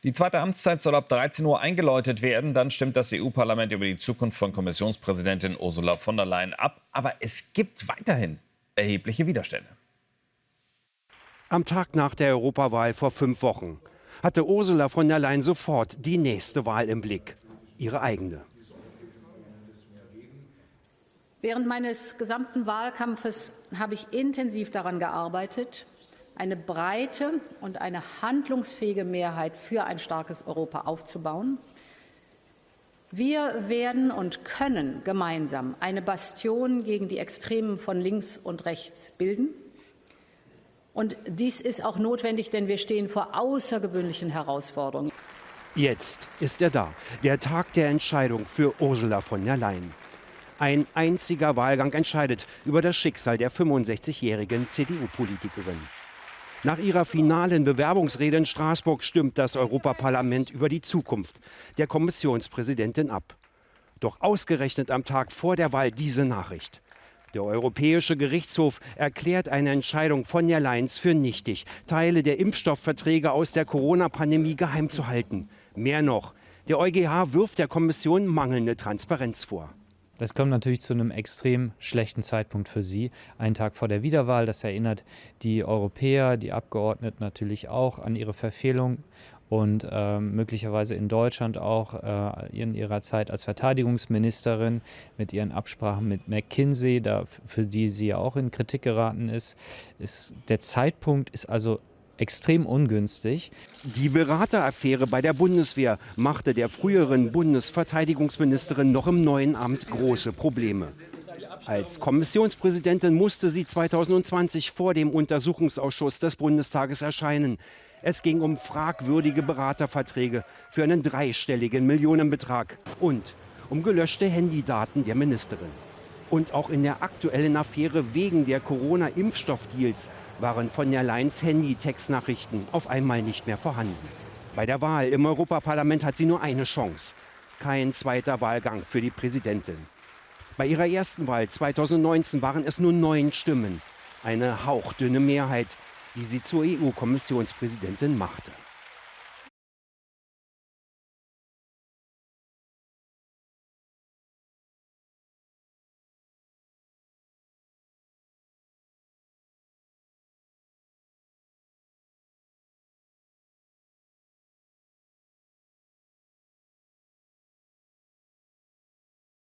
Die zweite Amtszeit soll ab 13 Uhr eingeläutet werden. Dann stimmt das EU-Parlament über die Zukunft von Kommissionspräsidentin Ursula von der Leyen ab. Aber es gibt weiterhin erhebliche Widerstände. Am Tag nach der Europawahl vor 5 Wochen hatte Ursula von der Leyen sofort die nächste Wahl im Blick, ihre eigene. Während meines gesamten Wahlkampfes habe ich intensiv daran gearbeitet, eine breite und eine handlungsfähige Mehrheit für ein starkes Europa aufzubauen. Wir werden und können gemeinsam eine Bastion gegen die Extremen von links und rechts bilden. Und dies ist auch notwendig, denn wir stehen vor außergewöhnlichen Herausforderungen. Jetzt ist er da, der Tag der Entscheidung für Ursula von der Leyen. Ein einziger Wahlgang entscheidet über das Schicksal der 65-jährigen CDU-Politikerin. Nach ihrer finalen Bewerbungsrede in Straßburg stimmt das Europaparlament über die Zukunft der Kommissionspräsidentin ab. Doch ausgerechnet am Tag vor der Wahl diese Nachricht. Der Europäische Gerichtshof erklärt eine Entscheidung von der Leyen für nichtig, Teile der Impfstoffverträge aus der Corona-Pandemie geheim zu halten. Mehr noch, der EuGH wirft der Kommission mangelnde Transparenz vor. Das kommt natürlich zu einem extrem schlechten Zeitpunkt für Sie. Einen Tag vor der Wiederwahl, das erinnert die Europäer, die Abgeordneten natürlich auch an ihre Verfehlung und möglicherweise in Deutschland auch in ihrer Zeit als Verteidigungsministerin mit ihren Absprachen mit McKinsey, für die sie ja auch in Kritik geraten ist. Der Zeitpunkt ist also extrem ungünstig. Die Berateraffäre bei der Bundeswehr machte der früheren Bundesverteidigungsministerin noch im neuen Amt große Probleme. Als Kommissionspräsidentin musste sie 2020 vor dem Untersuchungsausschuss des Bundestages erscheinen. Es ging um fragwürdige Beraterverträge für einen dreistelligen Millionenbetrag und um gelöschte Handydaten der Ministerin. Und auch in der aktuellen Affäre wegen der Corona-Impfstoffdeals waren von der Leyens Handy-Textnachrichten auf einmal nicht mehr vorhanden. Bei der Wahl im Europaparlament hat sie nur eine Chance. Kein zweiter Wahlgang für die Präsidentin. Bei ihrer ersten Wahl 2019 waren es nur 9 Stimmen. Eine hauchdünne Mehrheit, die sie zur EU-Kommissionspräsidentin machte.